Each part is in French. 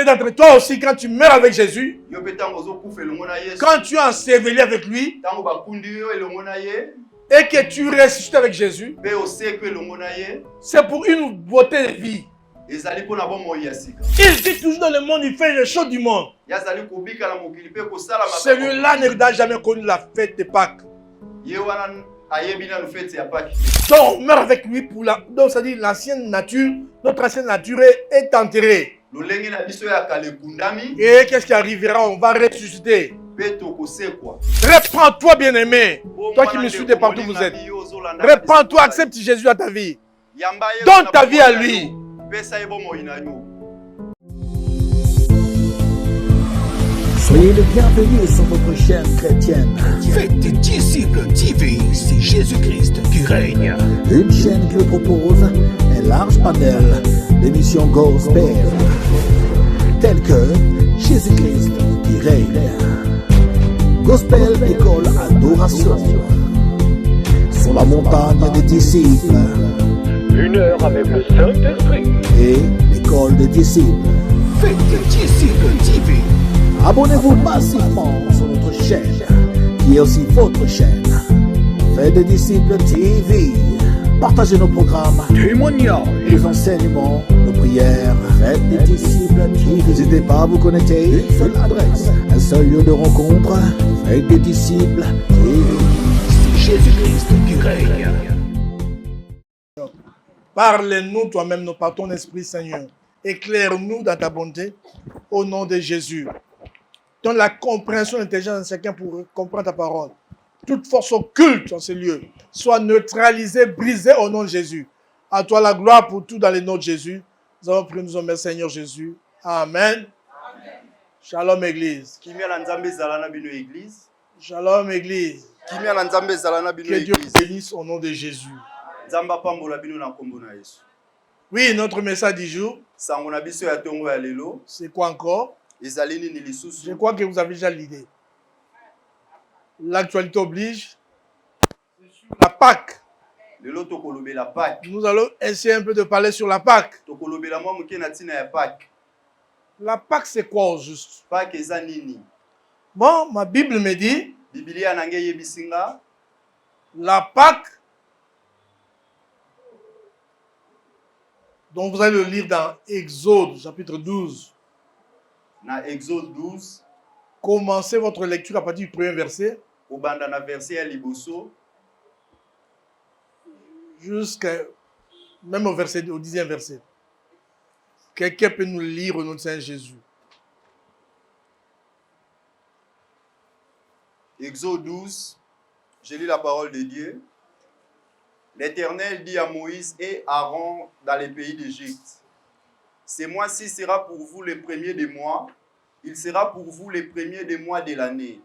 Peut-être entre toi aussi, quand tu meurs avec Jésus, quand tu es enseveli avec lui, et que tu ressuscites avec Jésus, c'est pour une beauté de vie. Il dit toujours dans le monde, il fait les choses du monde. Celui-là n'a jamais connu la fête de Pâques. Donc on meurt avec lui pour la... Donc ça dit l'ancienne nature, notre ancienne nature est enterrée. Et qu'est-ce qui arrivera? On va ressusciter. Répands-toi, bien-aimé. Toi qui me suis de partout où vous êtes. Répands-toi, accepte Jésus à ta vie. Donne ta vie à lui. Soyez le bienvenu sur votre chaîne chrétienne. Faites des disciples TV, c'est Jésus-Christ qui règne. Une chaîne qui vous propose un large panel d'émissions gospel, telles que Jésus-Christ qui règne, Gospel École Adoration, Sur la montagne des disciples, 1 heure avec le Saint-Esprit et l'École des disciples. Faites des disciples TV. Abonnez-vous massivement sur notre chaîne, qui est aussi votre chaîne. Faites des disciples TV. Partagez nos programmes, Témoignages, les enseignements, nos prières. Faites des disciples TV. N'hésitez pas à vous connecter. Une seule adresse, un seul lieu de rencontre. Faites des disciples TV. c'est Jésus-Christ qui règne. Parle-nous toi-même, nous par ton Esprit, Seigneur. Éclaire-nous dans ta bonté, au nom de Jésus. Donne la compréhension intelligente à chacun pour comprendre ta parole. Toute force occulte en ces lieux soit neutralisée, brisée au nom de Jésus. À toi la gloire pour tout dans les noms de Jésus. Nous avons prié, nous remercions Seigneur Jésus. Amen. Shalom Église. Shalom Église. Que Dieu bénisse au nom de Jésus. Oui, notre message du jour, c'est quoi encore? Je crois que vous avez déjà l'idée. L'actualité oblige. La Pâque. Nous allons essayer un peu de parler sur la Pâque. La Pâque, c'est quoi au juste? Bon, ma Bible me dit, la Pâque, donc vous allez le lire dans Exode, chapitre 12. Dans Exode 12, Commencez votre lecture à partir du premier verset jusqu'à même au 10e verset. Quelqu'un peut nous lire au nom de Saint Jésus. Exode 12, je lis la parole de Dieu. L'Éternel dit à Moïse et Aaron dans les pays d'Égypte: ce mois-ci sera pour vous le premier des mois, il sera pour vous le premier des mois de l'année.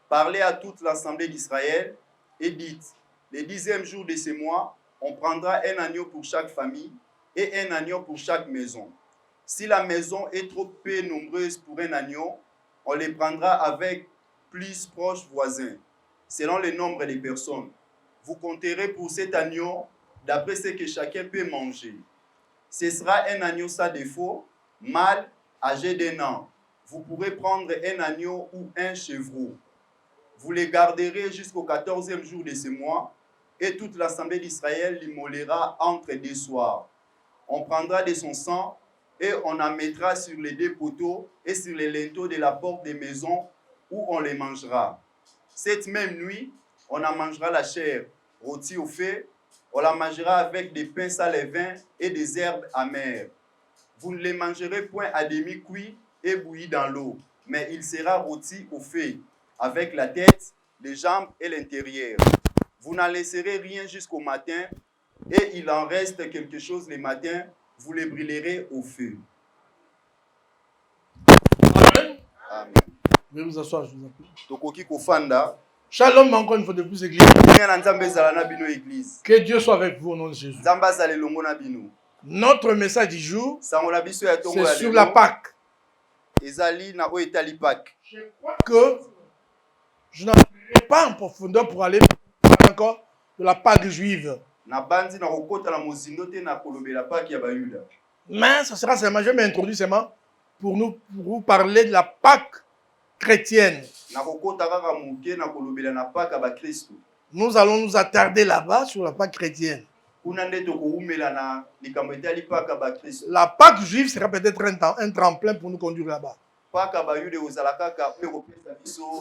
Parlez à toute l'assemblée d'Israël et dites: le 10e jour de ce mois, on prendra un agneau pour chaque famille et un agneau pour chaque maison. Si la maison est trop peu nombreuse pour un agneau, on les prendra avec plus proches voisins, selon le nombre de personnes. Vous compterez pour cet agneau d'après ce que chacun peut manger. Ce sera un agneau sans défaut, mâle, âgé d'1 an. Vous pourrez prendre un agneau ou un chevreau. Vous les garderez jusqu'au 14e jour de ce mois, et toute l'assemblée d'Israël l'immolera entre 2 soirs. On prendra de son sang et on en mettra sur les 2 poteaux et sur les linteaux de la porte des maisons où on les mangera. Cette même nuit, on en mangera la chair rôtie au feu. On la mangera avec des pains sans levain et des herbes amères. Vous ne les mangerez point à demi cuits et bouillis dans l'eau, mais il sera rôti au feu, avec la tête, les jambes et l'intérieur. Vous n'en laisserez rien jusqu'au matin, et il en reste quelque chose le matin, vous les brûlerez au feu. Amen. Amen. Vous pouvez vous asseoir, je vous en prie. Tokoki kofanda. Shalom encore une fois de plus, Église. Que Dieu soit avec vous au nom de Jésus. Notre message du jour, c'est sur la Pâque. Je crois que je n'arriverai pas en profondeur pour aller parler encore de la Pâque juive. Mais ça sera seulement, je vais m'introduire seulement pour vous parler de la Pâque chrétienne. Nous allons nous attarder là-bas sur la Pâque chrétienne. La Pâque juive sera peut-être un tremplin pour nous conduire là-bas.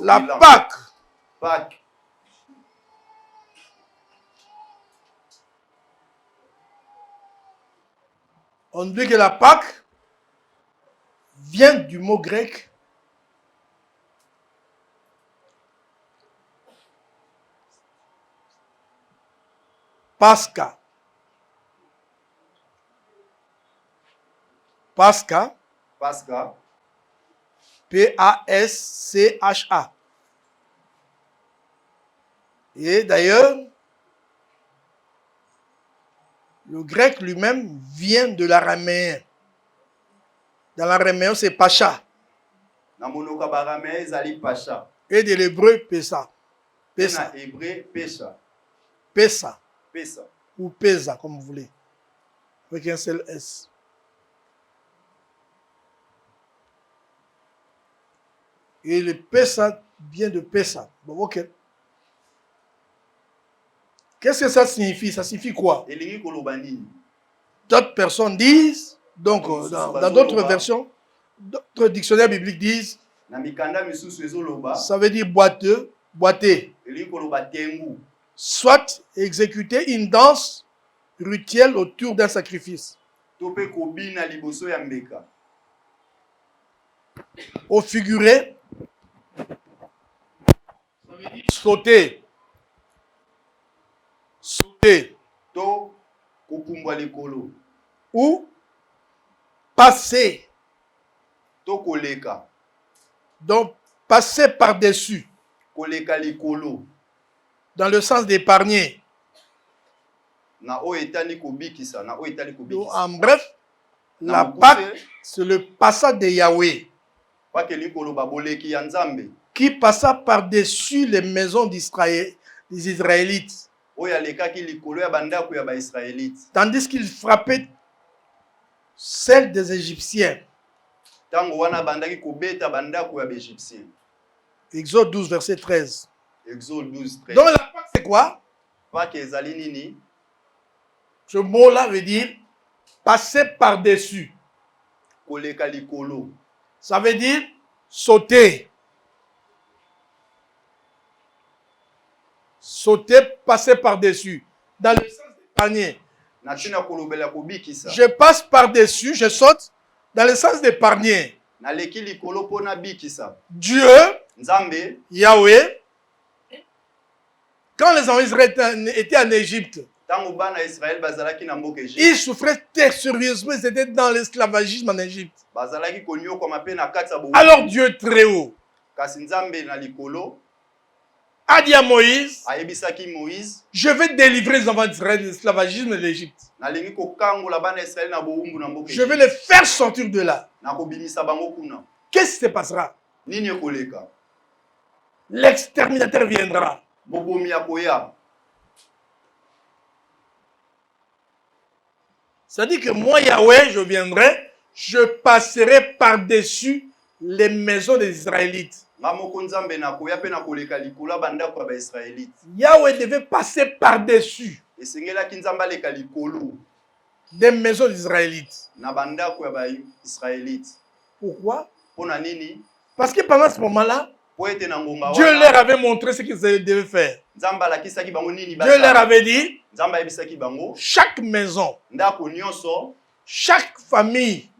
La Pâque. On dit que la Pâque vient du mot grec Pascha. Pascha. P-A-S-C-H-A. Et d'ailleurs, le grec lui-même vient de l'araméen. Dans l'araméen, c'est Pacha. Et de l'hébreu, Pesa. Pesa. Pesa. Ou Pesa, comme vous voulez. Avec un seul S. Et le Pesa vient de Pesa. Bon, ok. Qu'est-ce que ça signifie? Ça signifie quoi? D'autres personnes disent, donc dans d'autres versions, d'autres dictionnaires bibliques disent, ça veut dire boiteux, boiter. Soit exécuter une danse rituelle autour d'un sacrifice. Au figuré, ça veut dire sauter. Sauter. Ou passer. Donc, passer par-dessus. Dans le sens d'épargner. Donc, en bref, la Pâque, c'est le passage de Yahweh qui passa par-dessus les maisons des Israélites. Tandis qu'il frappait celle des Égyptiens. Exode 12, verset 13. Donc la Pâque, c'est quoi? Ce mot-là veut dire passer par-dessus. Ça veut dire sauter. Sauter, passer par-dessus. Dans le sens d'épargner. Je passe par-dessus, je saute. Dans le sens d'épargner. Dieu, Yahweh, quand les enfants d'Israël étaient en Égypte, ils souffraient sérieusement, ils étaient dans l'esclavagisme en Égypte. Alors Dieu très haut a dit à Moïse, je vais délivrer les enfants d'Israël de l'esclavagisme de l'Égypte. Je vais les faire sortir de là. Qu'est-ce qui se passera? L'exterminateur viendra. C'est-à-dire que moi, Yahweh, je viendrai, je passerai par-dessus les maisons des Israélites. Yahweh devait passer par-dessus des maisons d'Israélites. Pourquoi? Parce que pendant ce moment-là, Dieu leur avait montré ce qu'ils devaient faire. Dieu leur avait dit, chaque maison, chaque famille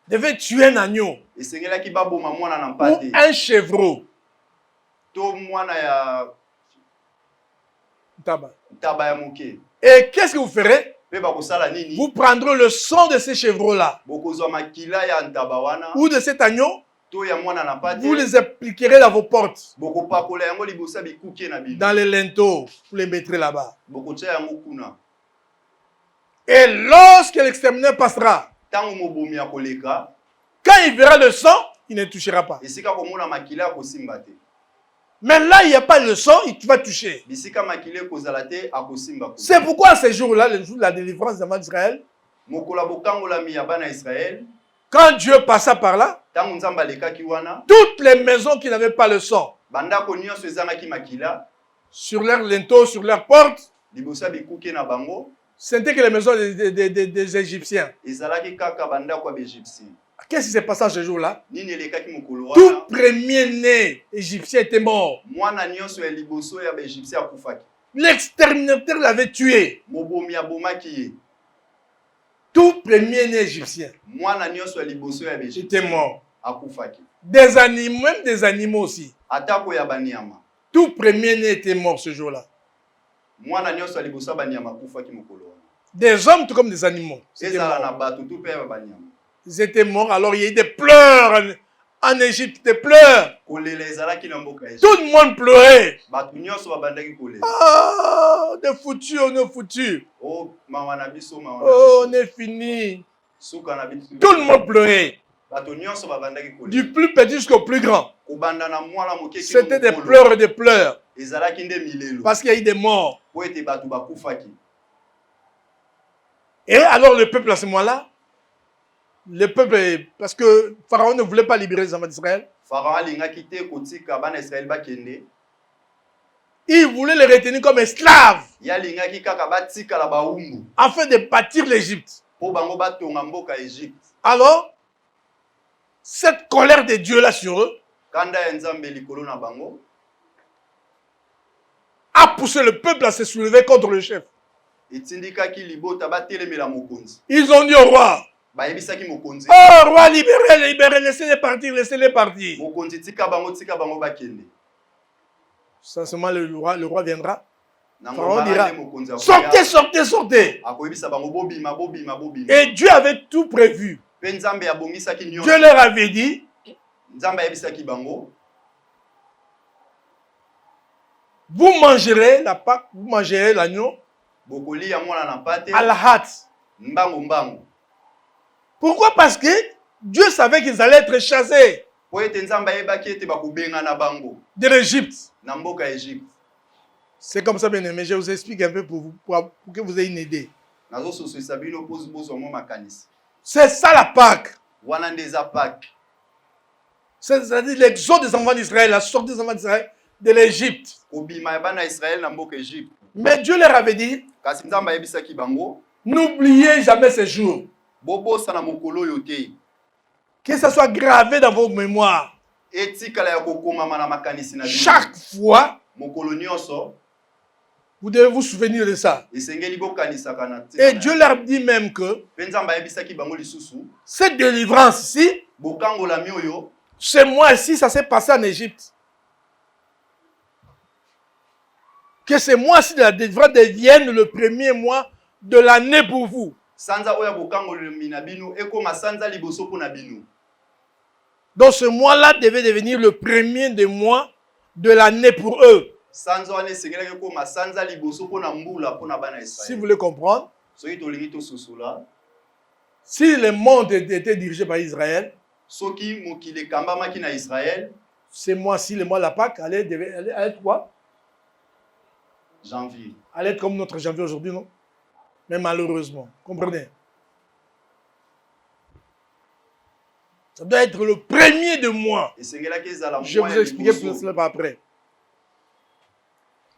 devait tuer un agneau ou un chevreau. Et qu'est-ce que vous ferez? Vous prendrez le sang de ces chevreaux-là ou de cet agneau. Vous les appliquerez dans vos portes, dans les linteaux, vous les mettrez là-bas. Et lorsque l'exterminateur passera, quand il verra le sang, il ne touchera pas. Mais là, il n'y a pas le sang, tu vas toucher. C'est pourquoi ces jours-là, le jour de la délivrance des enfants d'Israël, Mokola bokangola ya bana Israël. Quand Dieu passa par là, Tango nzamba lekaki wana. toutes les maisons qui n'avaient pas le sang, Bandako nyonso ezangaki makila. sur leurs linteaux, sur leurs portes, Libosa bikuke na bango. c'était que les maisons des Égyptiens. Ezalaki kaka bandako ya Égyptien. Qu'est-ce qui s'est passé ce jour-là? Nini elekaki mokolo Tout wana. premier-né égyptien était mort. Mwana nyonso ya liboso ya Égyptien akufaki. L'exterminateur l'avait tué. Mobomi abomaki ye. Tout premier-né égyptien Mwana nyonso ya liboso ya était Égyptien mort. akufaki. Des animaux, même des animaux aussi. Atako ya banyama. Tout premier-né était mort ce jour-là. Mwana nyonso ya liboso ya banyama akufaki mokolo wana. Des hommes tout comme des animaux. C'était Ezala mort. na bato tout pe ya banyama. Ils étaient morts, alors il y a eu des pleurs en Égypte, des pleurs. Kolela ezalaki na mboka Égypte. Tout le monde pleurait. Bato nyonso babandaki kolela. Ah, on est foutus, on est foutus. Oh mawa na biso mawa na Oh, on biso. est fini. Suka na biso. Tout le monde pleurait. Bato nyonso babandaki kolela. Du plus petit jusqu'au plus grand. Kobanda na mwana moke C'était des pleurs et des pleurs. ezalaki nde milelo. Parce qu'il y a eu des morts. Po ete bato bakufaki. Et alors le peuple à ce moment-là, le peuple, parce que Pharaon ne voulait pas libérer les enfants d'Israël, Pharaon alingaki te kotika bana Israël bakende. il voulait les retenir comme esclaves Ye alingaki kaka batikala baumbu. afin de bâtir l'Égypte. Po bango batonga mboka Égypte. Alors, cette colère de Dieu là sur eux Kanda ya nzambe likolo na bango. a poussé le peuple à se soulever contre le chef. Etindikaki libota batelemela mokonzi. Ils ont dit au roi, Bayebisaki mokonzi. oh roi, libérez, libérez, laissez-les partir, laissez-les partir. Mokonzi tika bango bakende. Sincèrement, le roi viendra. Nango Pharaon dira, balande mokonzi akoya. sortez, sortez, sortez. Akoyebisa bango bobima bobima bobima. Et Dieu avait tout prévu. Pe nzambe abongisaki nyonso. Dieu leur avait dit, Nzambe ayebisaki bango. vous mangerez la Pâque, vous mangerez l'agneau Bokoli ya mwana na pate. à la hâte. Mbango mbango. Pourquoi? Parce que Dieu savait qu'ils allaient être chassés Po ete nzambe ayebaki ete bakobenga na bango. de l'Égypte. Na mboka Égypte. C'est comme ça, bien aimé. Je vous explique un peu pour que vous ayez une idée. Nazo sosoisa bino pose bozo mo makanisi. C'est ça la Pâque. Wana ndeza Pâques. C'est-à-dire l'exode des enfants d'Israël, la sortie des enfants d'Israël de l'Égypte. Kobima ya bana Israël na mboka Égypte. Mais Dieu leur avait dit, Kasi nzambe ayebisaki bango. n'oubliez jamais ces jours. Bobosa na mokolo yo te. Que ça soit gravé dans vos mémoires. Etikala ya kokomama na makanisi na bino. Chaque fois, Mokolo nyonso. vous devez vous souvenir de ça. Esengeli bokanisaka na te. Et Dieu leur dit même que Pe nzambe ayebisaki bango lisusu. cette délivrance-ci, Bokangola mioyo. ce mois-ci, ça s'est passé en Égypte. Que ce mois-ci de la délivrance devienne le premier mois de l'année pour vous. Sanza oya bokangola mina bino. Ekoma sanza liboso po na bino. Donc ce mois-là devait devenir le premier des mois de l'année pour eux. Sanza wana esengelaki ekoma sanza liboso po na mbula po na bana Si Israël. vous voulez comprendre, Soki tolingi tosusula. si le monde était dirigé par Israël, Soki mokili ekambamaki na Israël. ce mois-ci, le mois de la Pâque, allait être quoi? Janvier. Allait être comme notre janvier aujourd'hui, non? Mais malheureusement, comprenez? Ça doit être le premier de mois. Esengelaki ezala Je vais mois vous ya expliquer liboso. plus cela par après.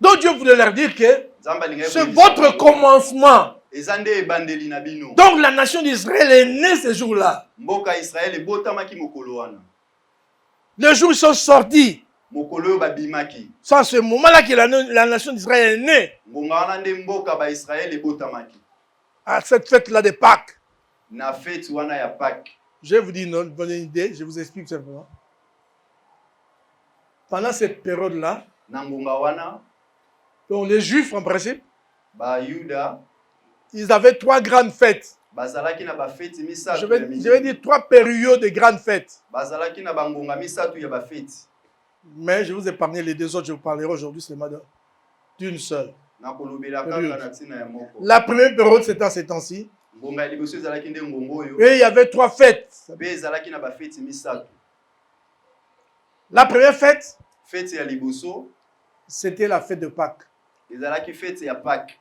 Donc Dieu voulait leur dire que Nzambe alingaki c'est koyebisa votre bango. commencement. Eza nde ebandeli na bino. Donc la nation d'Israël est née ce jour-là. Mboka Israël ebotamaki mokolo wana. Le jour où ils sont sortis, Mokolo oyo babimaki. c'est à ce moment-là que la nation d'Israël est née. Ngonga wana nde mboka ba Israël ebotamaki. À cette fête-là de Pâques. Na fête wana ya Pâques. Je vais vous dire une bonne idée, je vous explique simplement. Pendant cette période-là, Na ngonga wana donc les Juifs en principe, ba Yuda ils avaient 3 grandes fêtes. bazalaki na ba fête misato Je ya vais dire 3 périodes de grandes fêtes. bazalaki na bangonga misato ya ba fête. Mais je vous ai épargné les 2 autres, je vous parlerai aujourd'hui seulement d'une seule. Na kolobela kaka Période. na tina ya moko. La première période, c'était en ces temps-ci. Ngonga ya liboso ezalaki nde ngongo oyo. Et il y avait 3 fêtes. Pe ezalaki na ba fête misato. La première fête, Fête ya liboso c'était la fête de Pâques. ezalaki fête ya Pâques.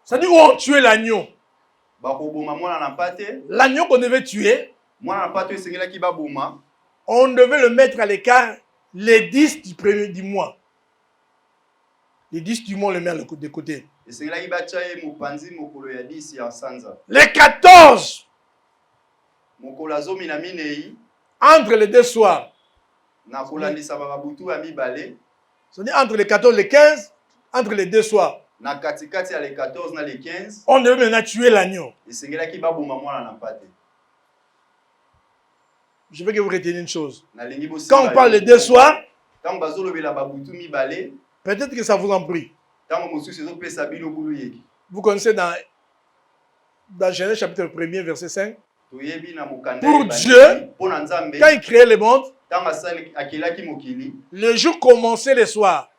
Ça dit où on tuait l'agneau. bakoboma mwana na mpate L'agneau qu'on devait tuer, mwana na mpate esengelaki baboma on devait le mettre à l'écart les 10 du premier du mois. Les 10 du mois, on le met de côté. esengelaki batya ye mopanzi mokolo ya 10 ya sanza Les 14 mokolo ya 14 entre les deux soirs. na kolandisa babutu ya mibale C'est-à-dire entre les 14 et les 15, entre les deux soirs. na katikati ya le 14 na le 15 On devait maintenant tuer l'agneau. esengelaki baboma mwana na mpate. Je veux que vous reteniez une chose. nalingi Quand on parle des deux soirs, ntango bazolobela babutu mibale peut-être que ça vous en prie. ntango mosusu ezopesa bino bulu yeki Vous connaissez dans Genèse chapitre 1er, verset 5. toyebi na mokanda Pour ebandeli, Dieu, mpo na nzambe Quand il créait le monde, ntango akelaki mokili le jour commençait le soir.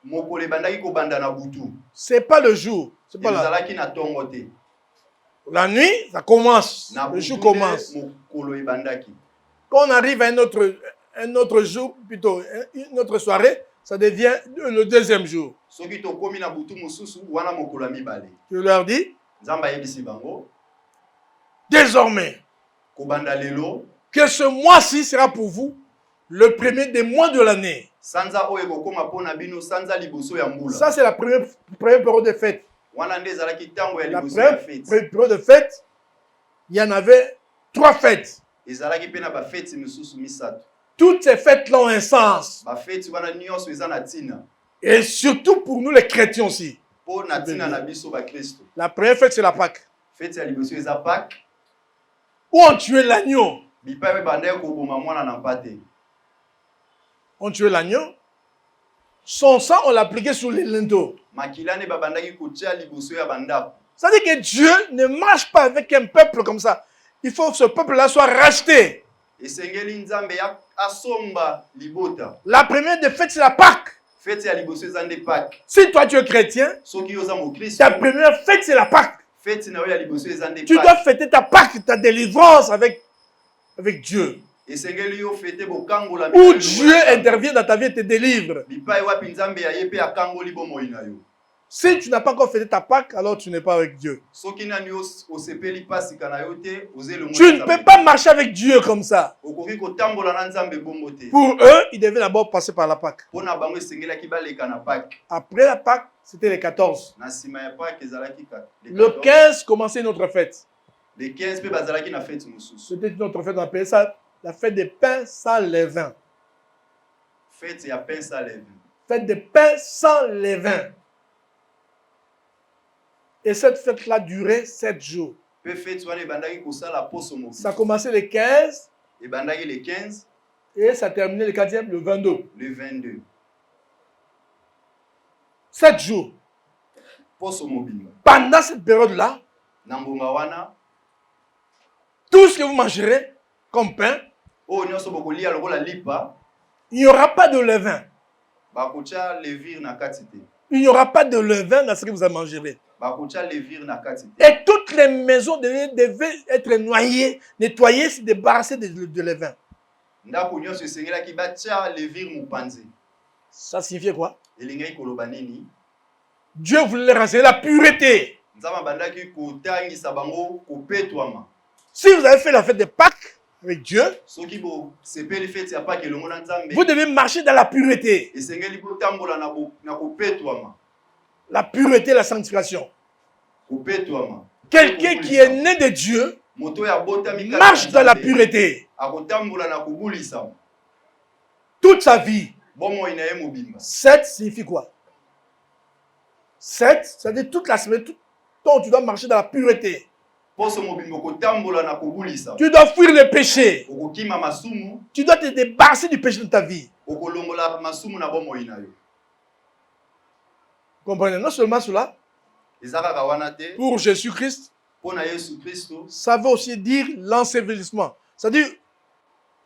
mokolo ebandaki kobanda na butu C'est pas le jour. C'est pas ezalaki na ntongo te la nuit, ça commence. na Le jour butu commence. nde mokolo ebandaki. Quand on arrive à un autre jour, plutôt une autre soirée, ça devient le deuxième jour. soki tokomi na butu mosusu wana mokolo ya mibale Je leur dis, nzambe ayebisi bango désormais, kobanda lelo que ce mois-ci sera pour vous le premier des mois de l'année. sanza oyo ekokoma mpo na bino sanza liboso ya mbula Ça, c'est la première période de fête. wana nde ezalaki ntango ya La liboso ya première feti période de fête, il y en avait 3 fêtes. ezalaki mpe na bafeti misusu misato Toutes ces fêtes-là ont un sens. bafeti wana nyonso eza na ntina Et surtout pour nous les chrétiens aussi. mpo na ntina na biso bakristo. La première fête, c'est la Pâque. feti ya liboso eza Pâques Où on tuait l'agneau. bipai oyo ebandaki koboma mwana na mpate On tuait l'agneau. Son sang, on l'appliquait sur les linteaux. makila nde babandaki kotia liboso ya bandako. Ça veut dire que Dieu ne marche pas avec un peuple comme ça. Il faut que ce peuple-là soit racheté. esengeli nzambe asomba libota. La première des fêtes, c'est la Pâque. feti ya liboso eza nde Pâques. Si toi tu es chrétien, soki oza mokristo ta première fête, c'est la Pâque. feti na oyo ya liboso eza nde Tu dois Pâques. fêter ta Pâque, ta délivrance avec Dieu. esengeli yo fete bokangola Où Dieu intervient dans ta vie et te délivre. bipai wapi nzambe aye mpe akangoli bomoi na yo. Si tu n'as pas encore fêté ta Pâque, alors tu n'es pas avec Dieu. soki nani osepeli pasika na yo te oza elongo Tu ne peux pas marcher avec Dieu comme ça. okoki kotambola na nzambe bongo te. Pour eux, ils devaient d'abord passer par la Pâque. mpo na bango esengelaki baleka na Pâques. Après la Pâque, c'était les 14. na nsima ya Pâques ezalaki Le 15 commençait une autre fête. le 15 mpe bazalaki na feti mosusu. C'était une autre fête, on appelait ça la fête des pains sans levain. feti ya pain sans levain. Fête des pains sans levain. Et cette fête-là durait 7 jours. mpe feti wana ebandaki kosala poso mobimba. Ça commençait le 15 ebandaki le 15 et ça terminait le 4e, le 22. le 22 7 jours. poso mobimba. Pendant cette période-là, na ngonga wana tout ce que vous mangerez comme pain, oyo nyonso bokolia lokola lipa il n'y aura pas de levain. bakotia levire na kati te. Il n'y aura pas de levain dans ce que vous mangerez. bakotia levire na kati te. Et toutes les maisons devaient être noyées, nettoyées, se débarrasser de levain. ndako nyonso esengelaki batia levire mopanzi. Ça signifiait quoi? elingaki koloba nini? Dieu voulait renseigner la pureté. nzambe abandaki kotangisa bango kopetwama. Si vous avez fait la fête de Pâques avec Dieu, soki bosepeli feti ya Pâques elongo na nzambe vous devez marcher dans la pureté. esengeli botambola na kopetwama. La pureté, la sanctification. kopetwama. Quelqu'un qui est né de Dieu moto ya botami kaka marche na dans la Nzambe, pureté. akotambola na kobulisama. Toute sa vie. bomoi na ye mobimba. 7 signifie quoi? 7, c'est-à-dire toute la semaine, tout temps, tu dois marcher dans la pureté. poso mobimba okotambola na kobulisa. Tu dois fuir le péché. okokima masumu. Tu dois te débarrasser du péché de ta vie. okolongola masumu na bomoi na yo. Comprenez? Non seulement cela, eza kaka wana te. pour Jésus-Christ, mpo na Yesu Kristo ça veut aussi dire l'ensevelissement. C'est-à-dire,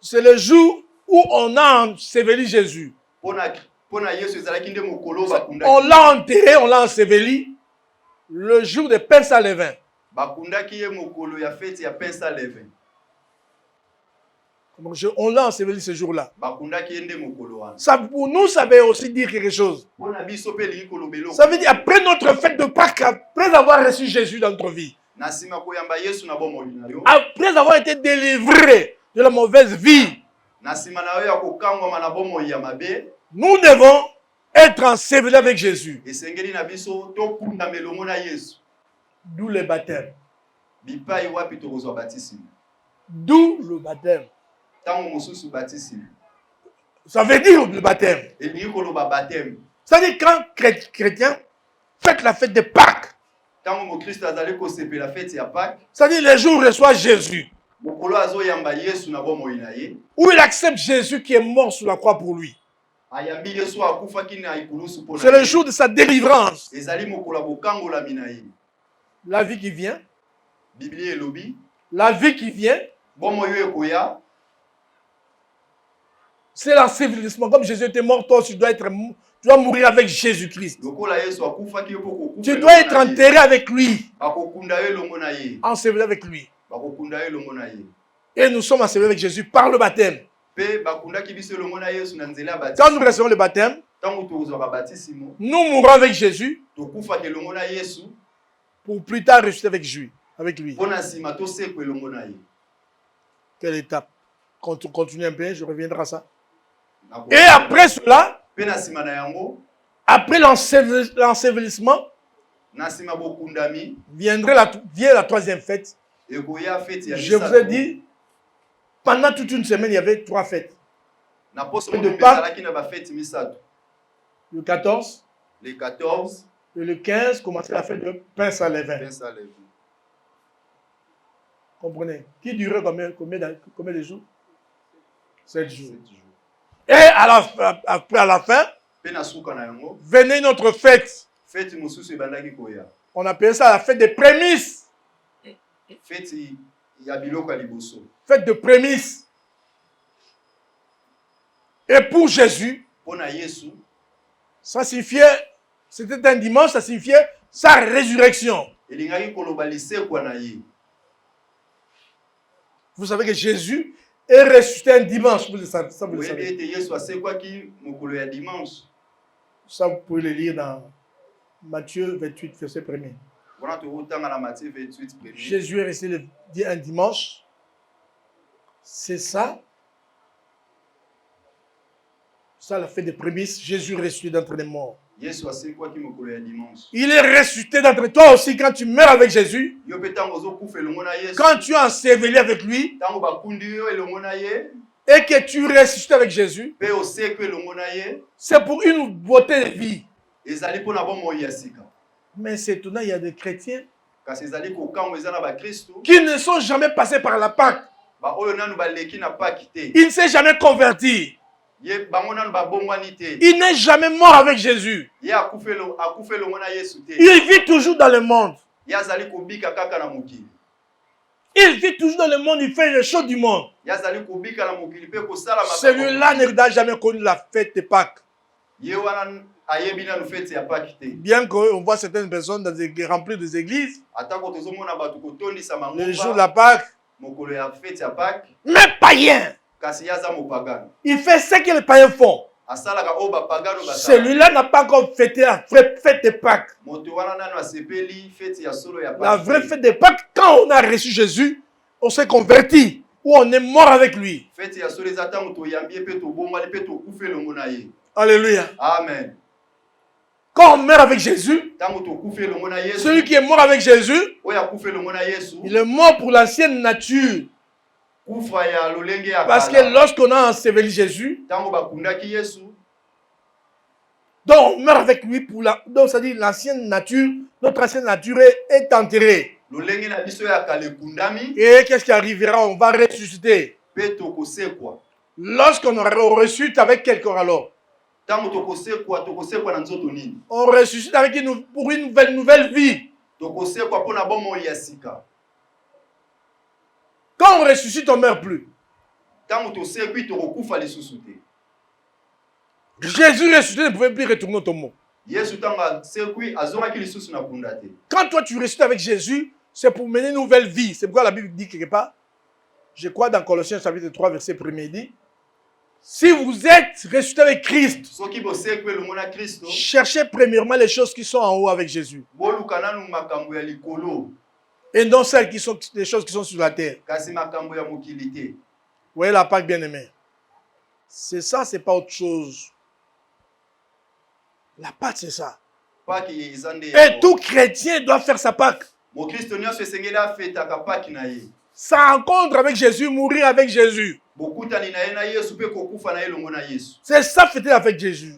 c'est le jour où on a enseveli Jésus. mpo na Yesu ezalaki nde mokolo On bakundaki. l'a enterré, on l'a enseveli le jour des pains sans levain. bakundaki ye mokolo ya feti ya pain sans levain. Donc, on l'a enseveli ce jour-là. bakundaki ende mokolo wana. Ça, pour nous, ça veut aussi dire quelque chose. Mpona biso pe lingi kolobelo. Ça veut dire, après notre fête de Pâques, après avoir reçu Jésus dans notre vie, Na nsima koyamba Yesu na bomoi na yo. après avoir été délivré de la mauvaise vie, Na nsima na yo ya kokangwama na bomoi ya mabe. nous devons être ensevelis avec Jésus. Esengeli na biso tokunda melongo na Yesu. D'où le baptême. Bipai wapi tokozwa batisimi. D'où le baptême. Tango mosusu batisimi. Ça veut dire le baptême. Elingi koloba baptême. C'est-à-dire quand chrétien fête la fête de Pâques, Tango mo Christ azali kosepela fête ya Pâques. c'est-à-dire les jours où il reçoit Jésus, Mokolo azoyamba Yesu na bomoi na ye. où il accepte Jésus qui est mort sur la croix pour lui. Ayambi Yesu akufaki na ikulusu pona. C'est le jour de sa délivrance. Ezali mokolo ya bokangola mina ye. La vie qui vient, Biblie elobi. la vie qui vient, Bomoi yo ekoya. c'est l'ensevelissement. Comme Jésus était mort, toi tu dois mourir avec Jésus-Christ. Lokola Yesu akufaki yo poko kufa. Tu dois être enterré avec lui, Bakokunda yo elongo na ye. enseveli avec lui. Bakokunda yo elongo na ye. Et nous sommes ensevelis avec Jésus par le baptême. Pe bakundaki biso elongo na Yesu na nzela ya Quand baptême. nous recevons le baptême, Tango tokozwaka batisimo. nous mourrons avec Jésus Tokufaki elongo na Yesu. pour plus tard ressusciter avec lui. Mpona nsima tosekwa elongo na ye. Quelle étape? Quand on continue un peu, je reviendrai à ça. Nako- Et après cela, Pe na nsima na yango. après l'ensevelissement, Na nsima bokundami. vient la troisième fête. Ekoya fete ya Je vous ai dit, pendant toute une semaine, il y avait 3 fêtes. Na poso de mobimba Pâques. ezalaki na bafete misato. Le 14 Le 14, et le 15 commençait la fête de pain sans levain. Prince Alevi. Comprenez? Qui durait combien de jours? 7 jours. 7 jours. Et après, à la fin, Pe na suka na yango. venait notre fête. Fete mosusu ebandaki koya. On appelait ça la fête des prémices. Fete ya biloko ya liboso. Fête de prémices. Et pour Jésus, Mpona Yesu, ça signifiait, c'était un dimanche, ça signifiait sa résurrection. elingaki koloba lisekwa na ye. Vous savez que Jésus est ressuscité un dimanche. Vous le savez, ça, vous le Oyebi savez. ete Yesu asekwaki mokolo ya dimanche. Ça, vous pouvez le lire dans Matthieu 28, verset 1er. Wana tokotanga na Matthieu 28 premier. Jésus est resté un dimanche. C'est ça. Ça, la fête des prémices. Jésus est ressuscité d'entre les morts. Yesu asekwaki mokolo ya dimanche. Il est ressuscité d'entre toi aussi quand tu meurs avec Jésus. Yo pe ntango ozokufa elongo na Yesu. Quand tu es enseveli avec lui Ntango bakundi yo elongo na ye. et que tu ressuscites avec Jésus, Pe osekwe elongo na ye. c'est pour une beauté de vie. Ezali mpona bomoi ya sika. Mais c'est étonnant, il y a des chrétiens Kasi ezali kokango eza na bakristo. qui ne sont jamais passés par la Pâque. Baoyo nanu baleki na Pâques te. Il ne s'est jamais converti. Ye bango nanu babongwani te. Il n'est jamais mort avec Jésus. Ye akufa elongo na Yesu te. Il vit toujours dans le monde. Ye azali kobika kaka na mokili. Il vit toujours dans le monde, il fait les choses du monde. Ye azali kobika na mokili pe kosala makambo. Celui-là n'a jamais connu la fête de Pâques. Ye wana ayebi nanu fete ya Pâques te. Bien qu'on voit certaines personnes remplies des églises, Atako tozomona bato kotondisa le jour de mangomba la Pâques, mokolo ya fete ya Pâques. mais païen. Kasi ye aza mopagano. Il fait ce que les païens font. Asalaka oyo bapagano basala. Celui-là n'a pas encore fêté la vraie fête de Pâques. Moto wana nanu asepeli fete ya solo ya La Pâques. vraie fête de Pâques, quand on a reçu Jésus, on s'est converti ou on est mort avec lui. Fete ya solo eza ntango toyambi ye mpe tobongwani mpe tokufa elongo na ye. Alléluia. Amen. Quand on meurt avec Jésus, Ntango tokufa elongo na Yesu. celui qui est mort avec Jésus, Oyo akufa elongo na Yesu. il est mort pour l'ancienne nature. Kufa ya lolenge ya Parce que kala. lorsqu'on a enseveli Jésus, Ntango bakundaki Yesu. donc on meurt avec lui pour la... Donc ça dit l'ancienne nature, notre ancienne nature est enterrée. Lolenge na biso ya kala ekundami. Et qu'est-ce qui arrivera? On va ressusciter. Mpe tokosekwa. Lorsqu'on ressuscite avec quelqu'un alors, Ntango tokosekwa na nzoto nini? on ressuscite avec pour une nouvelle vie. Tokosekwa mpona bomoi ya sika. Quand on ressuscite, on ne meurt plus. Ntango tosekwi tokokufa lisusu te. Jésus ressuscité ne pouvait plus retourner au tombeau. Yesu ntango asekwi azongaki lisusu na kunda te. Quand toi tu ressuscites avec Jésus, c'est pour mener une nouvelle vie. C'est pourquoi la Bible dit quelque part, Je crois dans Colossiens chapitre 3, verset 1, il dit, si vous êtes ressuscité avec Christ, soki bosekwe longo na Kristo cherchez premièrement les choses qui sont en haut avec Jésus. boluka nanu makambo ya likolo Et non celles qui sont les choses qui sont sur la terre. kasi makambo ya mokili te. Vous voyez la Pâque bien-aimée. C'est ça, c'est pas autre chose. La Pâque, c'est ça. Paki eza nde Et tout chrétien doit faire sa Pâque. mokristo nyonso esengeli afetaka paki na ye. Sa rencontre avec Jésus, mourir avec Jésus. bokutani na ye na Yesu mpe kokufa na ye longo na Yesu. C'est ça, fêter la fête de Jésus.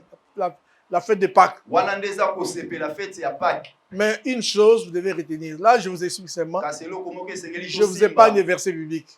La fête de Pâques. wana nde eza kosepela fete ya Paki. Mais une chose, vous devez retenir. Là, je vous explique seulement. kasi eloko moko esengeli Je vous épargne des versets bibliques.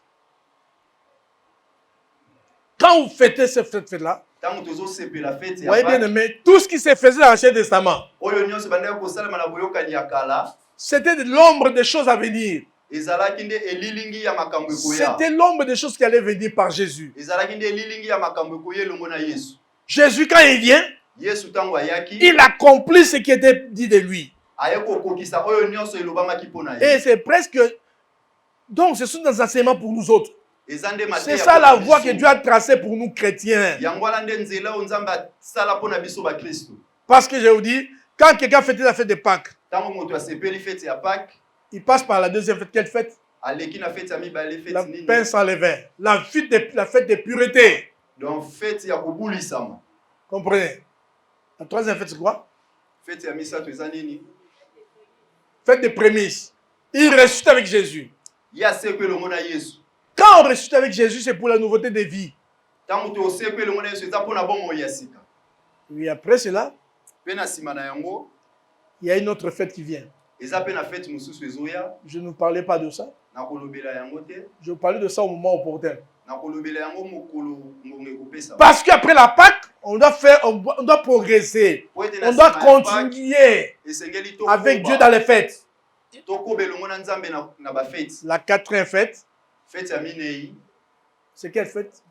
Quand vous fêtez cette fête-là, ntango tozosepela fete vous ya voyez bien Paki aimé, tout ce qui s'est fait dans l'Ancien Testament, oyo nyonso bandaki kosalema na boyokani ya kala c'était de l'ombre des choses à venir. ezalaki nde elilingi ya makambo ekoya. C'était l'ombre des choses qui allaient venir par Jésus. ezalaki nde elilingi ya makambo ekoya elongo na Yesu. Jésus, quand il vient, Yesu ntango ayaki il accomplit ce qui était dit de lui. aye kokokisa oyo nyonso elobamaki mpo na Et ye. c'est presque... Donc, ce sont des enseignements pour nous autres. eza nde C'est mateya ça mpo la na voie biso. que Dieu a tracée pour nous chrétiens. yango wana nde nzela oyo nzambe asala mpo na biso bakristo. Parce que je vous dis, quand quelqu'un fête la fête de Pâques, ntango moto asepeli fete ya Pâques il passe par la deuxième fête. Quelle fête? aleki na fete ya mibale La fete nini pain sans levain. La fête de pureté. donc fete ya kobulisama. Comprenez? La troisième fête, c'est quoi? fete ya misato eza nini? Fête de prémices. Il ressuscite avec Jésus. ye asekwe elongo na Yesu. Quand on ressuscite avec Jésus, c'est pour la nouveauté de vie. ntango tosekwe elongo na Yesu eza mpo na bomoi ya sika. Et après cela, mpe na nsima na yango il y a une autre fête qui vient. eza mpe na fete mosusu ezoya. Je ne parlais pas de ça. nakolobela yango te. Je parlais de ça au moment opportun. nakolobela yango mokolo ngonga ekopesa. Parce qu'après la Pâque, on doit progresser. Po ete na On doit nsima ya Pâques, continuer esengeli avec Dieu dans les fêtes. tokoba elongo na nzambe na bafete. La quatrième fête, fete ya minei c'est quelle fête?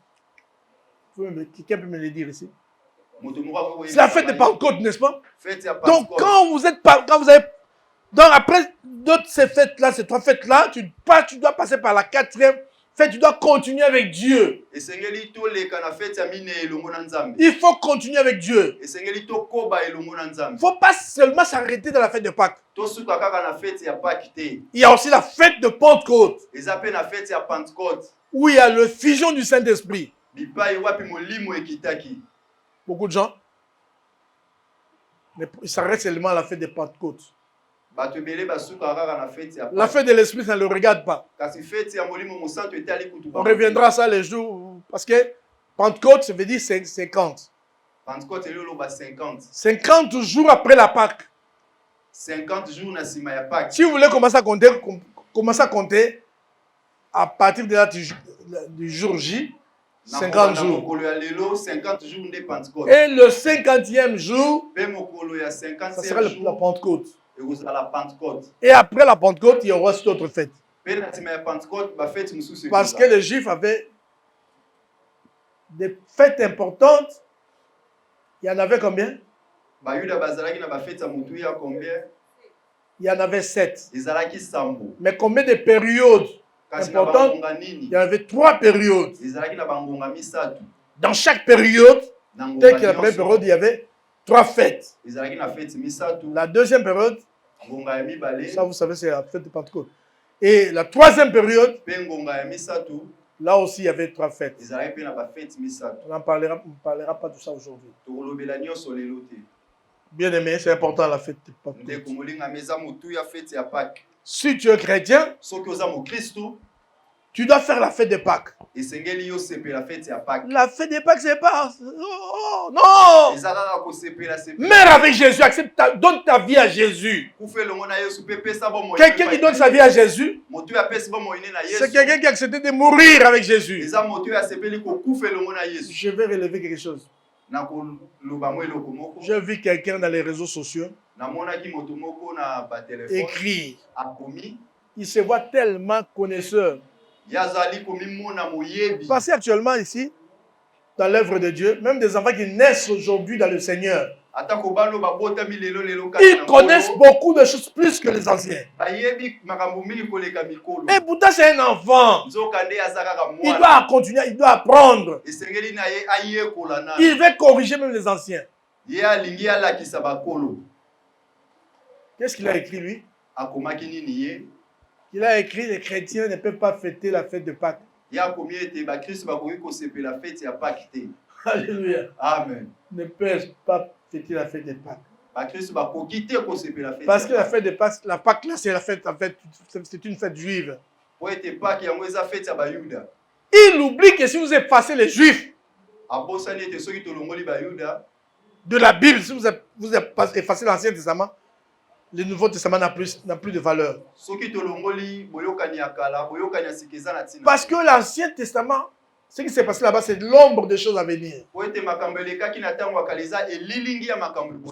Quelqu'un peut me le dire ici? moto moko akoki C'est la fête de Pentecôte, n'est-ce pas? fete ya Donc Pentecôte. quand vous avez... Donc après d'autres ces fêtes-là, ces trois fêtes-là, tu dois passer par la quatrième fête, tu dois continuer avec Dieu. esengeli toleka na fete ya minei elongo na nzambe. Il faut continuer avec Dieu. esengeli tokoba elongo na Il ne nzambe. faut pas seulement s'arrêter dans la fête de Pâques. tosuka kaka na fete ya Pâques te. Il y a aussi la fête de Pentecôte, eza mpe na fete ya Pentecôte. où il y a le fusion du Saint-Esprit. bipai wapi molimo ekitaki. Beaucoup de gens, mais ils s'arrêtent seulement à la fête de Pentecôte. bato ebele basuka kaka na fete ya La Pâques. fête de l'Esprit, ça ne le regarde pas. kasi fete ya molimo mosantu etali kutu On reviendra à ça les jours, parce que Pentecôte, ça veut dire 50. Pentecôte eli oloba 50. 50 jours après la Pâque. 50 jours na nsima ya Pâques. Si vous voulez commencer à compter à partir de là du jour J, 50 na jours. mokolo ya lelo 50 jours nde Pentecôte. Et le 50e jour, mpe mokolo ya ça 50e sera la jour Pentecôte. ekozala Pentecôte. Et après la Pentecôte, il y aura aussi d'autres fêtes. mpe na nsima ya Pentecôte bafete mosusu Parce que ekozala. les Juifs avaient des fêtes importantes. Il y en avait combien? bayuda bazalaki na bafete ya motuya combien? Il y en avait 7. ezalaki sambo. Mais combien de périodes kasi na importantes? bangonga Il nini? y en avait 3 périodes. ezalaki na bangonga misato. Dans chaque période, na dès ngonga que la première nyonso, période, il y avait 3 fêtes. ezalaki na fete misato. La deuxième période, ngonga ya mibale ça vous savez, c'est la fête de Pentecôte. Et la troisième période, mpe ngonga ya misato là aussi, il y avait 3 fêtes. ezalaki mpe na bafete misato. On ne parlera pas de ça aujourd'hui. tokolobela nyonso lelo te. Bien aimé, c'est important la fête de Pentecôte. ndeko molingami eza motuya fete ya Pâques. Si tu es chrétien, soki oza mokristu tu dois faire la fête de Pâques. esengeli yosepela fete ya Pâques. La fête de Pâques, c'est pas... Oh, non! eza kaka kosepela sepela. Meurs avec Jésus, donne ta vie à Jésus. kufa elongo na Yesu mpe pesa bomoi. Quelqu'un qui donne sa vie à Jésus, moto oyo apesi bomoi ne na c'est Yesu. quelqu'un qui a accepté de mourir avec Jésus. eza moto oyo asepeli kokufa elongo na Yesu. Je vais relever quelque chose. nakoloba mo eloko moko. J'ai vu quelqu'un dans les réseaux sociaux namonaki moto moko na batelefone écrire. akomi Il se voit tellement connaisseur. ye azali komimona moyebi. Passez actuellement ici, dans l'œuvre de Dieu, même des enfants qui naissent aujourd'hui dans le Seigneur, ils connaissent beaucoup de choses plus que les anciens. Et pourtant, c'est un enfant. Il doit continuer, il doit apprendre. Il veut corriger même les anciens. Qu'est-ce qu'il a écrit, lui? Il a écrit les chrétiens ne peuvent pas fêter la fête de Pâques. Alléluia. Amen. Ne peuvent pas fêter la fête de Pâques. Parce que la fête de Pâques, la Pâques là, c'est la fête, en fait, c'est une fête juive. Il oublie que si vous effacez les juifs de la Bible, si vous effacez l'Ancien Testament, le Nouveau Testament n'a plus de valeur. Parce que l'Ancien Testament, ce qui s'est passé là-bas, c'est l'ombre des choses à venir.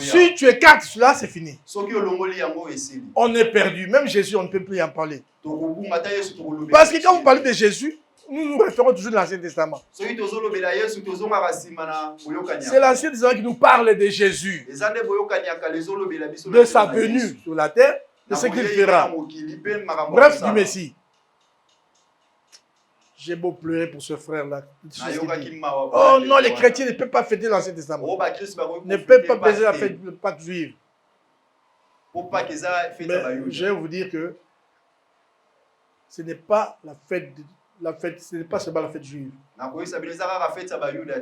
Si tu écartes cela, c'est fini. On est perdu. Même Jésus, on ne peut plus en parler. Parce que quand vous parlez de Jésus, nous nous référons toujours à l'Ancien Testament. C'est l'Ancien Testament qui nous parle de Jésus, de sa venue sur la terre, de ce qu'il fera. Bref, du Messie. J'ai beau pleurer pour ce frère-là. Oh non, les chrétiens ne peuvent pas fêter l'Ancien Testament. Ne peuvent pas fêter la fête de Pâques juive. Mais je vais vous dire que ce n'est pas la fête, ce n'est pas seulement la fête juive.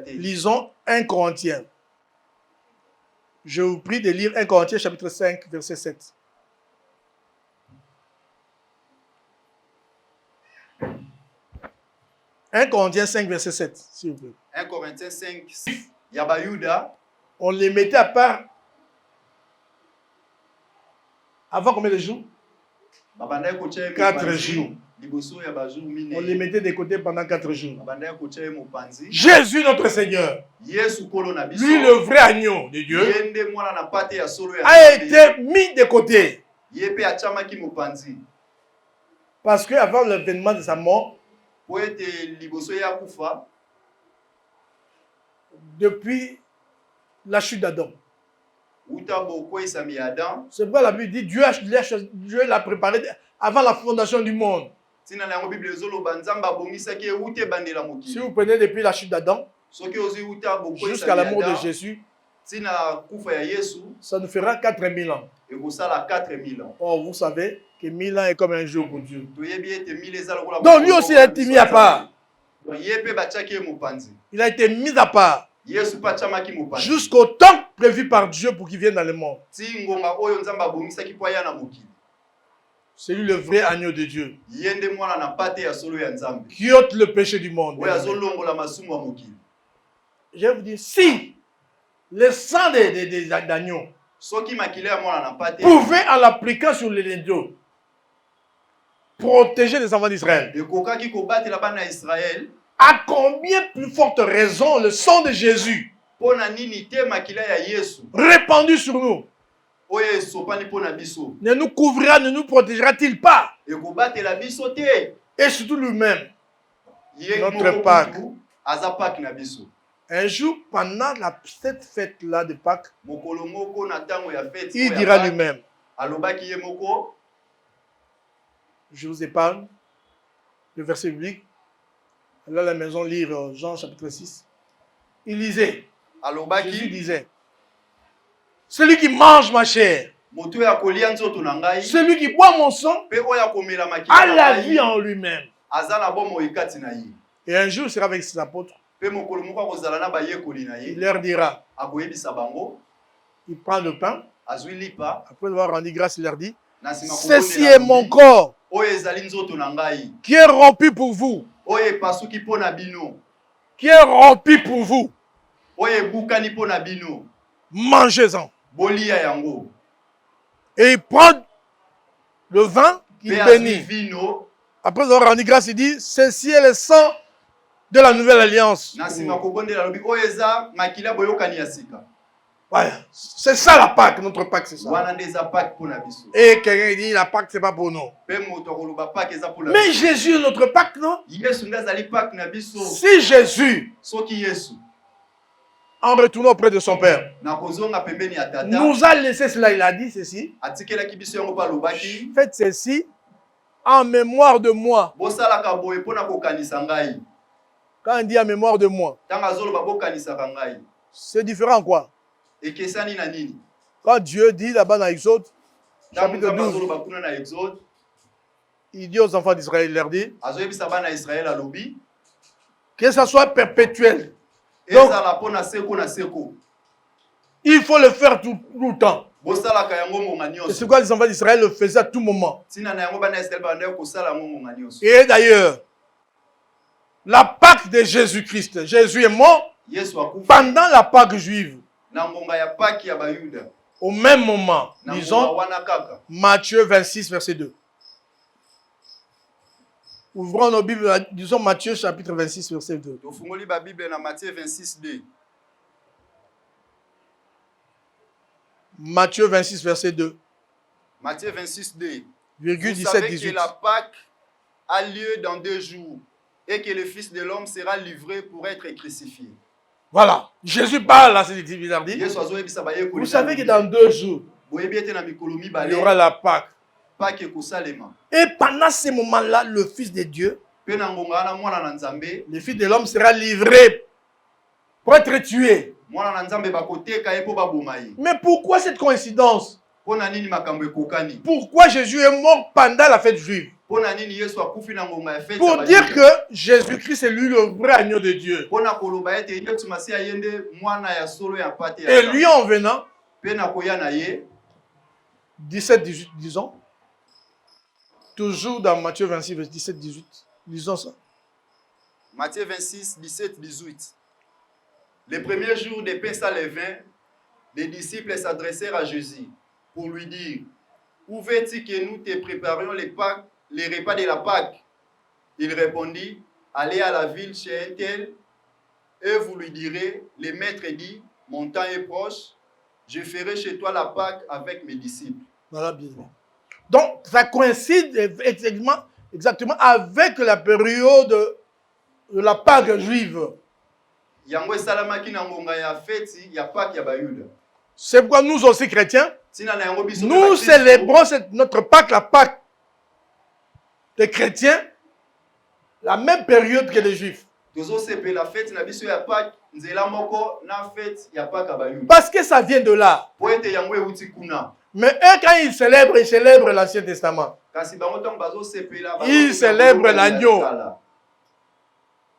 Lisons 1 Corinthiens. Je vous prie de lire 1 Corinthiens chapitre 5, verset 7. 1 Corinthiens 5, verset 7, s'il vous plaît. 1 Corinthiens 5, Yabayuda. On les mettait à part avant combien de jours? 4 jours. On les mettait de côté pendant 4 jours. Jésus, notre Seigneur, lui, le vrai agneau de Dieu, a été mis de côté. Parce qu'avant l'événement de sa mort, depuis la chute d'Adam, c'est pourquoi la Bible dit Dieu l'a préparé avant la fondation du monde. Si vous prenez depuis la chute d'Adam jusqu'à la mort de Jésus, ça nous fera 4000 ans. Or, vous savez que 1000 ans est comme un jour pour Dieu. Donc, lui aussi, il a été mis à part. Il a été mis à part jusqu'au temps prévu par Dieu pour qu'il vienne dans le monde. C'est lui le vrai agneau de Dieu qui ôte le péché du monde. Je vais vous dire, si le sang des agneaux pouvait, en l'appliquant sur les linteaux, protéger les enfants d'Israël, à combien plus forte raison le sang de Jésus répandu sur nous ne nous couvrira, ne nous protégera-t-il pas? Et surtout lui-même, notre Pâques. Un jour, pendant cette fête-là de Pâques, il dira lui-même, je vous épargne le verset biblique. Allez à la maison lire Jean chapitre 6. Il lisait, Jésus disait, celui qui mange ma chair, celui qui boit mon sang, a la vie en lui-même. Et un jour, il sera avec ses apôtres. Il leur dira, il prend le pain, après avoir rendu grâce, il leur dit, ceci est mon corps qui est rompu pour vous. Qui est rompu pour vous. Mangez-en. Et il prend le vin qu'il bénit. Après avoir rendu grâce, il dit, ceci est le sang de la nouvelle alliance. Voilà. C'est ça la Pâque, notre Pâque, c'est ça. Et quelqu'un dit, la Pâque, c'est pas pour nous. Mais Jésus est notre Pâque, non? Si Jésus en retournant auprès de son père, nakozonga pembeni ya tata nous a laissé cela. Il a dit ceci. atikelaki biso yango pa lobaki Faites ceci en mémoire de moi. bosalaka boye mpona kokanisa ngai. Quand on dit en mémoire de moi, Ntango azoloba bokanisaka ngai c'est différent quoi? ekesani na nini? Quand Dieu dit là-bas dans Exode, Ntango chapitre nzambe 12, azoloba kuna na Exode il dit aux enfants d'Israël, il leur dit azoyebisa bana ya Israele alobi que ça soit perpétuel. Donc, ezala mpona seko na seko. il faut le faire tout le temps. Bosalaka yango ngonga Et nyonso. c'est quoi les enfants d'Israël le faisaient à tout moment. Ntina na yango bana ya Israele bandaki kosala yango ngonga nyonso. Et d'ailleurs, la Pâque de Jésus-Christ, Jésus est mort Yesu akufi pendant la Pâque juive. na ngonga ya Paki ya Bayuda. Au même moment, Na ngonga disons wana kaka. Matthieu 26, verset 2. Ouvrons nos Bibles, disons Matthieu chapitre 26, verset 2. Tofungoli ba Bible na Matthieu 26:2. Matthieu 26, verset 2. Matthieu 26:2. Virgule Vous 17, savez 18. que la Pâque a lieu dans 2 jours et que le Fils de l'homme sera livré pour être crucifié. Voilà. Jésus parle là, c'est bizarre dit. Yesu azoyebisa bayekoli. Vous savez que dans 2 jours, boyebi ete na mikolo il y mibale aura la Pâque. Pâque ekosalema. Et pendant ce moment-là, le Fils de Dieu, Pe na ngonga wana mwana na Nzambe, le Fils de l'homme sera livré pour être tué. mwana na Nzambe bakoteka ye po baboma ye. Mais pourquoi cette coïncidence? Pona nini makambo ekokani? Pourquoi Jésus est mort pendant la fête juive? Pona nini Yesu akufi na ngonga ya fete. Pour dire que Jésus-Christ est lui le vrai agneau de Dieu. Pona koloba ete Yesu Masiya yende mwana ya solo ya pate ya. Et lui en venant, Pe na koya na ye 17, 18, disons. Toujours dans Matthieu 26, 17, 18. Lisons ça. Matthieu 26, 17, 18. Le premier jour des Pessah les vins, les disciples s'adressèrent à Jésus pour lui dire: où veux-tu que nous te préparions les repas de la Pâque? Il répondit: allez à la ville chez un tel, et vous lui direz: le maître dit, mon temps est proche, je ferai chez toi la Pâque avec mes disciples. Voilà, bien. Donc, ça coïncide exactement avec la période de la Pâque juive. Yango esalamaki na ngonga ya feti ya Pâque ya Bayuda. C'est pourquoi nous aussi chrétiens, Tina na yango biso nous célébrons notre Pâque, la Pâque des chrétiens, la même période que les juifs. Tozo sepe la fête na biso ya Pâque nzela moko na fête ya Pâque ya Bayuda. Parce que ça vient de là. Po ete yango euti kuna. Mais eux, quand ils célèbrent l'Ancien Testament. Kasi bango ntango bazo sepela Ils célèbrent l'agneau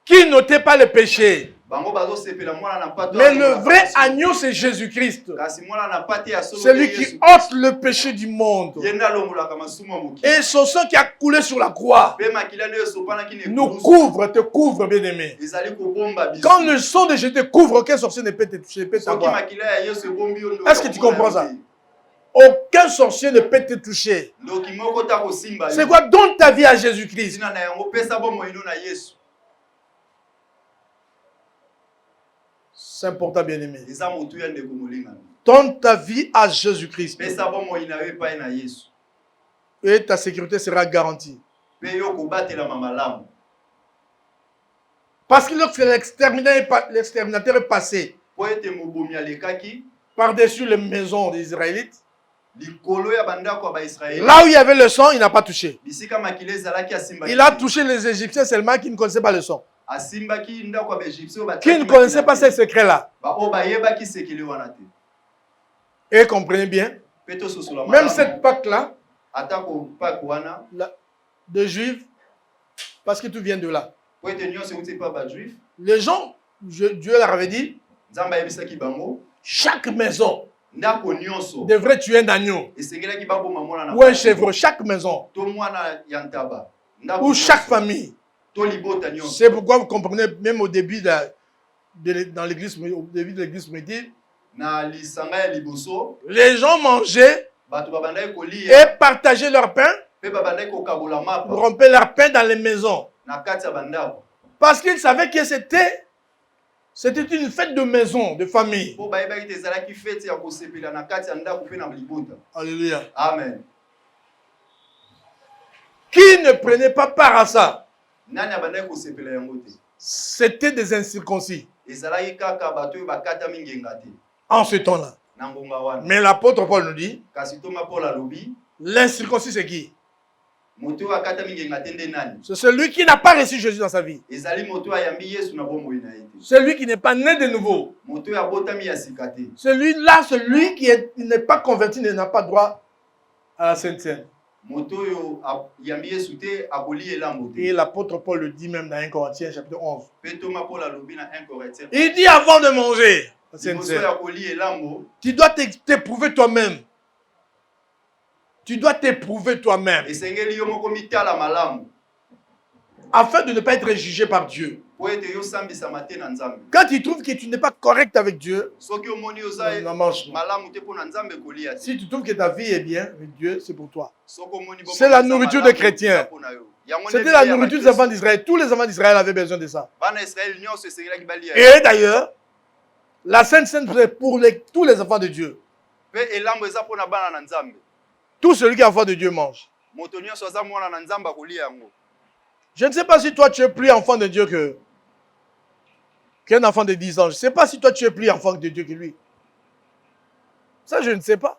qui n'ôtait pas le péché. bango bazo sepela mwana na pato. Mais le vrai agneau, c'est Jésus-Christ. Kasi mwana na pate ya solo. Celui qui ôte le péché du monde. Yenda longolaka masumu moki. Et son sang qui a coulé sur la croix Pe makila ne sopana ki ne nous couvre, te couvre, bien-aimé. ezali ko bomba biso. Quand le sang de Jésus te couvre, aucun sorcier ne peut te toucher, peut Soki t'avoir. makila ya Yesu bombi yondo. Est-ce que tu comprends ça? Aucun sorcier ne peut te toucher. Loki moko ta ko simba. C'est quoi? Donne ta vie à Jésus-Christ. Tina na yango pesa bomo ino na Yesu. C'est important, bien-aimé. Eza motu ya ndeko molingana. Donne ta vie à Jésus-Christ. Pesa bomo ina we pa na Yesu. Et ta sécurité sera garantie. Pe yo ko batela mamalamu. Parce que lorsque l'exterminateur est passé Po ete mobomi alekaki par-dessus les maisons des Israélites, likolo ya bandako ba Israël. là où il y avait le sang, il n'a pas touché. Bisika makile ezalaki asimba. Il a touché les Égyptiens seulement qui ne connaissaient pas le sang. Asimbaki ndako ba Égyptien ba. Qui ne connaissaient pas ces secrets-là. Ba o ba yebaki sekele wana te. Et comprenez bien, Peto sosola. même cette Pâque-là, atako Pâque wana. de Juifs, parce que tout vient de là. Po ete nyonso uti pa ba juif. Les gens, Dieu leur avait dit, Nzamba yebisaki bango. chaque maison Ndako nyonso. devrait tuer un agneau Esengelaki baboma mwana na. ou un chèvre, chaque maison, To mwana ya ntaba. Ndako ou chaque famille. to libota nyonso. C'est pourquoi vous comprenez, même au début dans l'église, au début de l'église primitive, Na lisanga ya liboso. les gens mangeaient Bato babandaki kolia. et partageaient leur pain, Pe babandaki kokabola mapa. rompaient leur pain dans les maisons. Na kati ya bandako. Parce qu'ils savaient que c'était une fête de maison, de famille. Po bayebaki te ezalaki fete ya kosepela na kati ya ndako pe na libota. Alléluia. Amen. Qui ne prenait pas part à ça? Nani abandaki kosepela yango te? C'était des incirconcis ezalaki kaka bato oyo bakatami ngenga te en ce temps-là. na ngonga wana. Mais l'apôtre Paul nous dit, Kasi tonga Paul alobi l'incirconcis c'est qui? moto oyo akatami ngenga te nde nani? C'est celui qui n'a pas reçu Jésus dans sa vie. Ezali moto oyo ayambi Yesu na bomoi na ye te. Celui qui n'est pas né de nouveau. Moto oyo abotami ya sika te. Celui-là, celui qui n'est pas converti n'a pas droit à la Sainte Seine. Moto oyo ayambi Yesu te akoli elambo te. Et l'apôtre Paul le dit même dans 1 Corinthiens chapitre 11. Pe tonga Paul alobi na 1 Corinthiens. Il dit avant de manger la Sainte Moto Seine, oyo akoli elambo tu dois t'éprouver toi-même. Tu dois t'éprouver toi-même esengeli yo moko mitala malamu afin de ne pas être jugé par Dieu. po ete yo sambisama te na Nzambe. Quand tu trouves que tu n'es pas correct avec Dieu, Soki omoni oza non, mange. malamu te po na Nzambe kolia te. Si tu trouves que ta vie est bien avec Dieu, c'est pour toi. Soko omoni bomo C'est la oza nourriture malamu, des chrétiens. eza po na yo. Yango nde C'était la bilei ya nourriture des bakristo. enfants d'Israël. Tous les enfants d'Israël avaient besoin de ça. Bana Israël nyonso esengelaki balia. Et d'ailleurs, la Sainte Seine c'est pour tous les enfants de Dieu. Pe elambo eza po na bana na Nzambe. Tout celui qui est enfant de Dieu mange. Moto nyonso aza mwana na Nzambe akolia yango. Je ne sais pas si toi tu es plus enfant de Dieu qu'un enfant de 10 ans. Je ne sais pas si toi tu es plus enfant de Dieu que lui. Ça, je ne sais pas.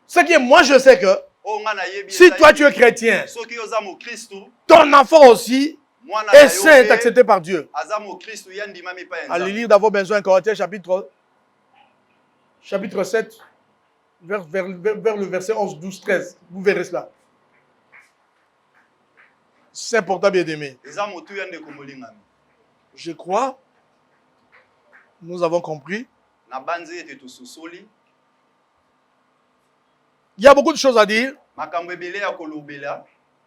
Ce qui est, moi, je sais que O nga na yebi si toi tu es chrétien, soki oza mo Kristo, ton enfant aussi mwana est na saint, est yo accepté par Dieu. aza mo Kristo ya ndimami pa ya Allez Nzambe. lire d'abord besoin 1 Corinthiens chapitre 7, vers le verset 11, 12, 13. Vous verrez cela. C'est important, bien aimé. Eza motu ya ndeko molingami. Je crois, nous avons compris. Na banzi ete tososoli, Il y a beaucoup de choses à dire. makambo ebele ya kolobela,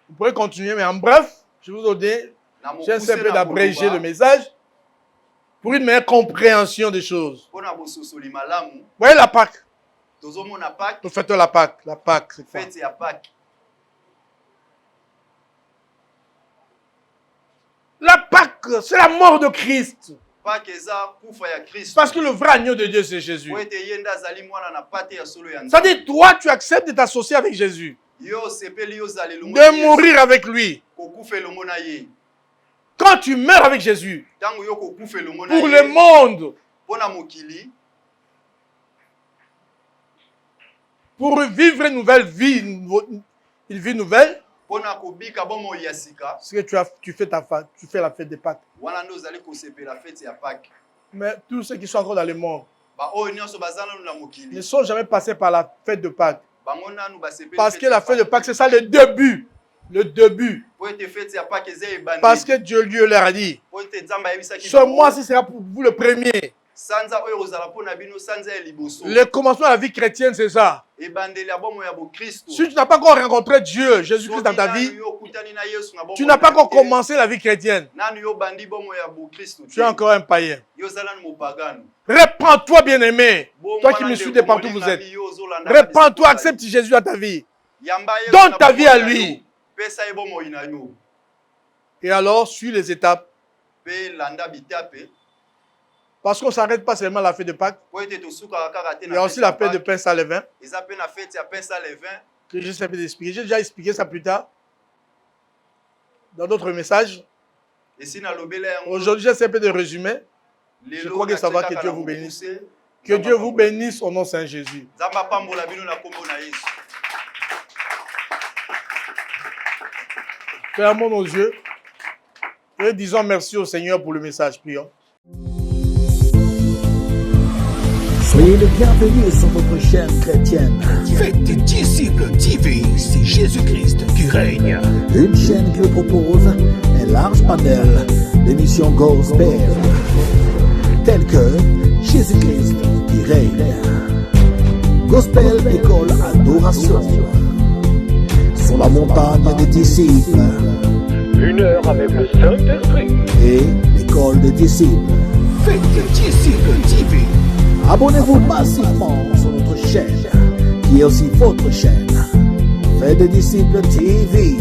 Vous pourrez continuer, mais en bref, je vais vous donner, na j'essaie un peu na d'abréger le koloba, message pour une meilleure compréhension des choses. po na bososoli malamu, Vous voyez la Pâque? tozomona Pâques, Nous fêtons la Pâque. La Pâque, c'est quoi? fête ya Pâques. La Pâque, c'est la mort de Christ. Pâques eza kufa ya Kristo. Parce que le vrai agneau de Dieu, c'est Jésus. Po ete ye nde azali mwana na pate ya solo ya Nzambe. C'est-à-dire, toi, tu acceptes de t'associer avec Jésus, Yo sepeli yo zali longo de mourir avec lui. kokufa elongo na ye. Quand tu meurs avec Jésus, Tango yo kokufa elongo na pour ye, le monde, po na mokili, pour vivre une nouvelle vie, une vie nouvelle, po na kobika bomoi ya sika, c'est que tu fais la fête de Pâques. wana nde ozali kosepela fete ya Pâques. Mais tous ceux qui sont encore dans le monde Ba oyo nyonso baza nanu na ne mokili, sont jamais passés par la fête de Pâques. bango nanu basepeli Parce fete que la ya fête de Pâques, c'est ça le début. Le début. po ete fete ya Pâques eza ebandi. Parce que Dieu leur a dit, Po ete Nzambe ayebisaki ce mois-ci sera pour vous le premier. sanza oyo kozala mpo na bino sanza ya liboso. Le commencement de la vie chrétienne, c'est ça. Ebandeli ya bomoi ya bokristo. Si tu n'as pas encore rencontré Dieu, Jésus-Christ dans ta vie, Soki nanu yo okutani na Yesu na bomoi tu n'as pas na encore te, commencé la vie chrétienne. nanu yo bandi bomoi ya bokristo Tu es encore un païen. yo ozala nanu mopagano. Répands-toi, bien-aimé. Bo Toi qui mwana me suis ndeko de partout où vous molingami, êtes. yo ozolanda Répands-toi, na bisika accepte Jésus dans ta vie. Yamba Yesu Donne na ta bomoi vie à na lui. yo. Pesa ye bomoi na yo. Et alors, suis les étapes. Pe landa bitape. Parce qu'on ne s'arrête pas seulement à la fête de Pâques. Po ete tosukaka kaka te Il na y a aussi fete la ya fête de Pâques. pain sans levain. Eza pe na fete ya pain sans levain. Que j'essaie de d'expliquer. J'ai déjà expliqué ça plus tard. Dans d'autres messages. Esi na lobela yango. Aujourd'hui, j'essaie un peu de résumer. Lelo Je crois que ça va, que natikaka Dieu na vous bénisse. mokuse. Que Dieu vous bénisse au nom de Saint Jésus. Nzambe apambola bino na kombo na Yesu. Fermons nos yeux et disons merci au Seigneur pour le message. Prions. Soyez les bienvenus sur votre chaîne chrétienne. Faites des disciples TV, c'est Jésus-Christ qui règne. Une chaîne qui vous propose un large panel d'émissions gospel, telles que Jésus-Christ qui règne, Gospel École Adoration, Sur la montagne des disciples Une heure avec le Saint-Esprit. et l'École des disciples. Faites des disciples TV. Abonnez-vous massivement sur notre chaîne, qui est aussi votre chaîne. Faites des disciples TV.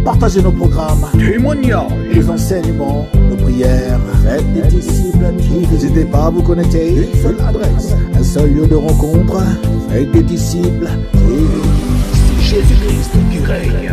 Partagez nos programmes, Témoignages. les enseignements, nos prières. Faites des disciples TV. N'hésitez pas à vous connecter. Une seule adresse, un seul lieu de rencontre. Faites des disciples TV. C'est Jésus-Christ qui règne.